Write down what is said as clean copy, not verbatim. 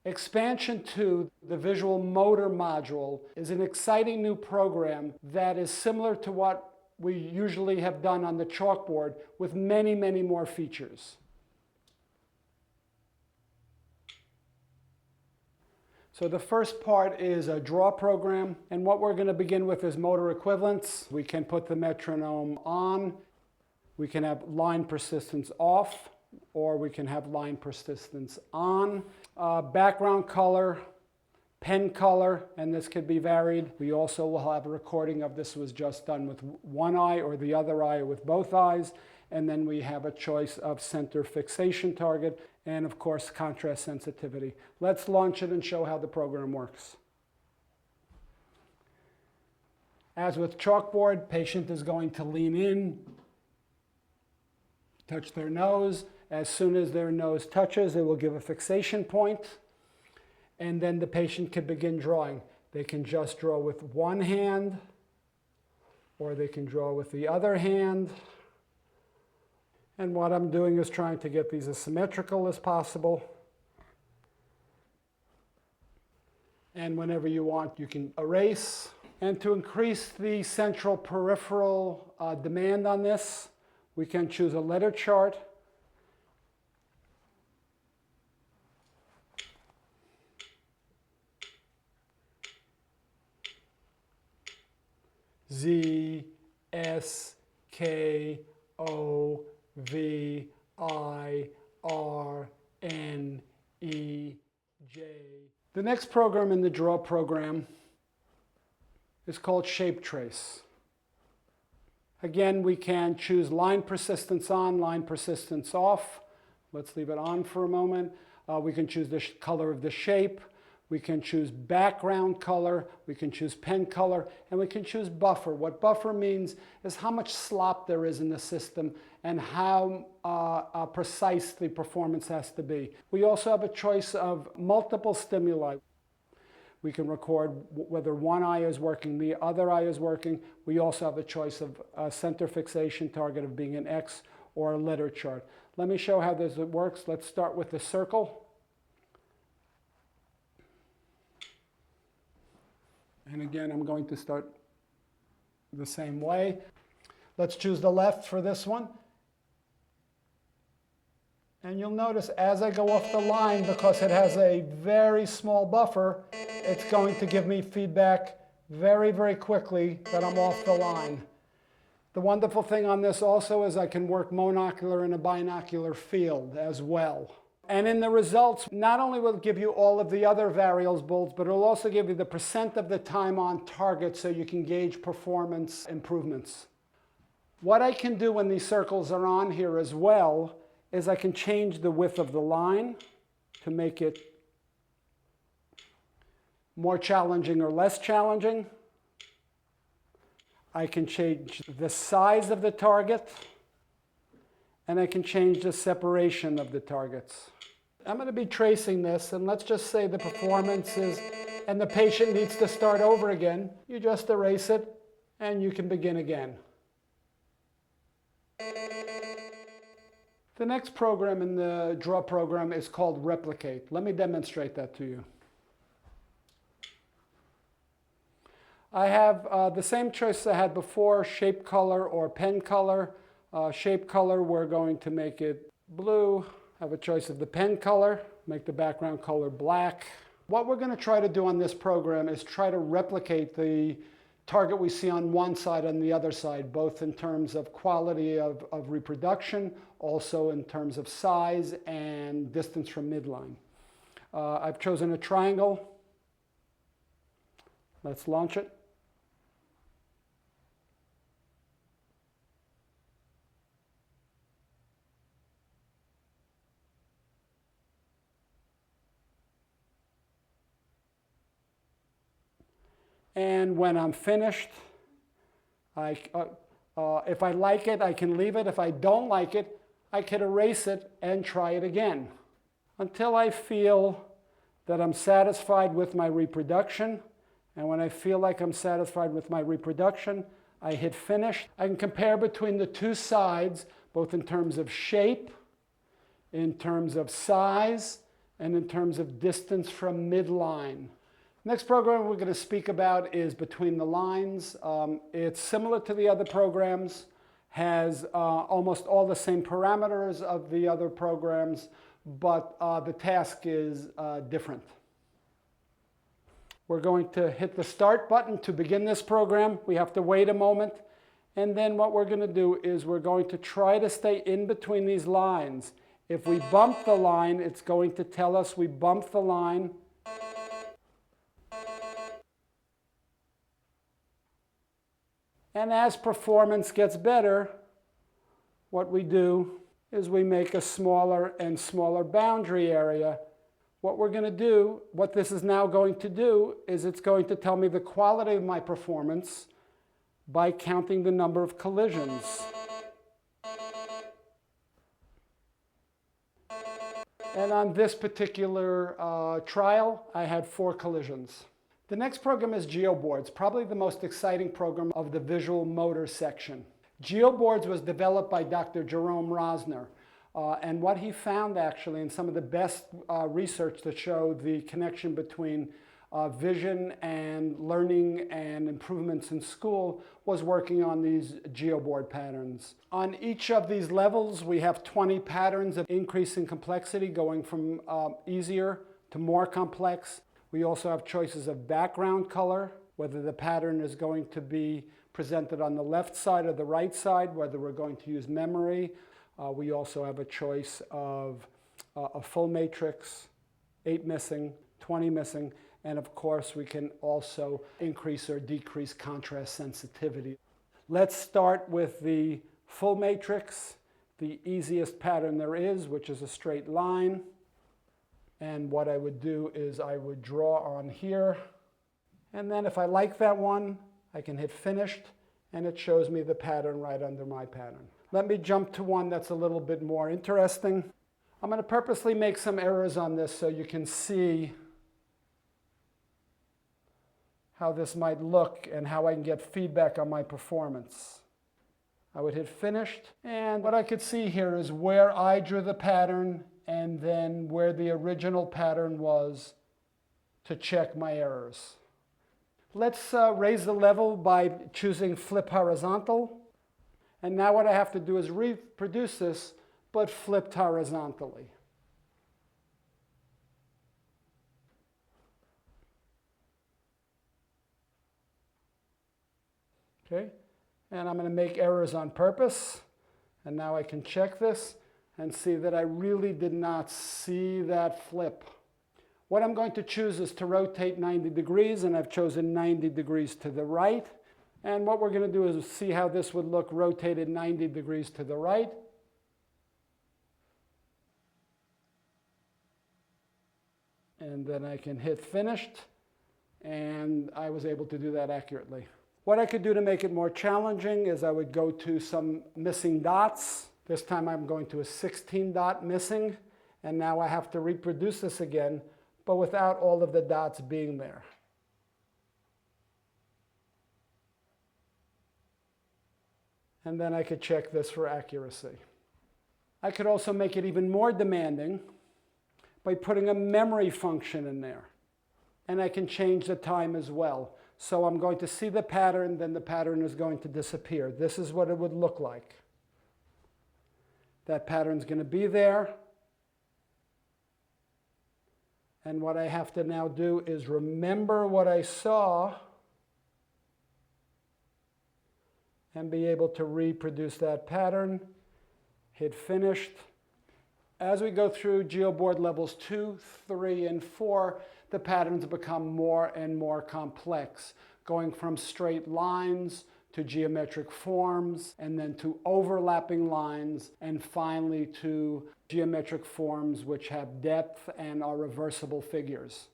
Expansion 2, the visual motor module, is an exciting new program that is similar to what we usually have done on the chalkboard with many, many more features. So the first part is a draw program, and what we're going to begin with is motor equivalence. We can put the metronome on, we can have line persistence off, or we can have line persistence on. Background color, pen color, and this could be varied. We also will have a recording of this was just done with one eye or the other eye or with both eyes. And then we have a choice of center fixation target and of course contrast sensitivity. Let's launch it and show how the program works. As with chalkboard, patient is going to lean in, touch their nose. As soon as their nose touches, it will give a fixation point. And then the patient can begin drawing. They can just draw with one hand, or they can draw with the other hand. And what I'm doing is trying to get these as symmetrical as possible. And whenever you want, you can erase. And to increase the central peripheral demand on this, we can choose a letter chart. Z, S, K, O, V, I, R, N, E, J. The next program in the draw program is called Shape Trace. Again, we can choose line persistence on, line persistence off. Let's leave it on for a moment. We can choose the color of the shape. We can choose background color, we can choose pen color, and we can choose buffer. What buffer means is how much slop there is in the system and how precise the performance has to be. We also have a choice of multiple stimuli. We can record whether one eye is working, the other eye is working. We also have a choice of a center fixation target of being an X or a letter chart. Let me show how this works. Let's start with the circle. And again, I'm going to start the same way. Let's choose the left for this one. And you'll notice as I go off the line, because it has a very small buffer, it's going to give me feedback very, very quickly that I'm off the line. The wonderful thing on this also is I can work monocular in a binocular field as well. And in the results, not only will it give you all of the other variables, but it'll also give you the percent of the time on target so you can gauge performance improvements. What I can do when these circles are on here as well is I can change the width of the line to make it more challenging or less challenging. I can change the size of the target, and I can change the separation of the targets. I'm going to be tracing this, and let's just say the performance is, and the patient needs to start over again. You just erase it, and you can begin again. The next program in the draw program is called Replicate. Let me demonstrate that to you. I have the same choice I had before, shape color or pen color. Shape color, we're going to make it blue. Have a choice of the pen color, make the background color black. What we're going to try to do on this program is try to replicate the target we see on one side and the other side, both in terms of quality of reproduction, also in terms of size and distance from midline. I've chosen a triangle. Let's launch it. And when I'm finished, if I like it, I can leave it. If I don't like it, I can erase it and try it again until I feel that I'm satisfied with my reproduction. And when I feel like I'm satisfied with my reproduction, I hit finish. I can compare between the two sides, both in terms of shape, in terms of size, and in terms of distance from midline. Next program we're going to speak about is between the lines. It's similar to the other programs, has almost all the same parameters of the other programs, but the task is different. We're going to hit the start button to begin this program. We have to wait a moment. And then what we're going to do is we're going to try to stay in between these lines. If we bump the line, it's going to tell us we bumped the line. And as performance gets better, what we do is we make a smaller and smaller boundary area. What we're going to do, what this is now going to do, is it's going to tell me the quality of my performance by counting the number of collisions. And on this particular trial, I had 4 collisions. The next program is GeoBoards, probably the most exciting program of the visual motor section. GeoBoards was developed by Dr. Jerome Rosner. And what he found actually in some of the best research that showed the connection between vision and learning and improvements in school was working on these geoboard patterns. On each of these levels, we have 20 patterns of increasing complexity going from easier to more complex. We also have choices of background color, whether the pattern is going to be presented on the left side or the right side, whether we're going to use memory. We also have a choice of a full matrix, 8 missing, 20 missing, and of course we can also increase or decrease contrast sensitivity. Let's start with the full matrix, the easiest pattern there is, which is a straight line. And what I would do is I would draw on here, and then if I like that one, I can hit finished, and it shows me the pattern right under my pattern. Let me jump to one that's a little bit more interesting. I'm going to purposely make some errors on this so you can see how this might look and how I can get feedback on my performance. I would hit finished, and what I could see here is where I drew the pattern and then where the original pattern was to check my errors. Let's raise the level by choosing flip horizontal. And now what I have to do is reproduce this, but flipped horizontally. Okay, and I'm going to make errors on purpose. And now I can check this and see that I really did not see that flip. What I'm going to choose is to rotate 90 degrees, and I've chosen 90 degrees to the right. And what we're going to do is see how this would look rotated 90 degrees to the right. And then I can hit finished, and I was able to do that accurately. What I could do to make it more challenging is I would go to some missing dots. This time I'm going to a 16 dot missing, and now I have to reproduce this again, but without all of the dots being there. And then I could check this for accuracy. I could also make it even more demanding by putting a memory function in there. And I can change the time as well. So I'm going to see the pattern, then the pattern is going to disappear. This is what it would look like. That pattern's going to be there. And what I have to now do is remember what I saw and be able to reproduce that pattern, hit finished. As we go through GeoBoard levels 2, 3, and 4, the patterns become more and more complex, going from straight lines to geometric forms, and then to overlapping lines, and finally to geometric forms which have depth and are reversible figures.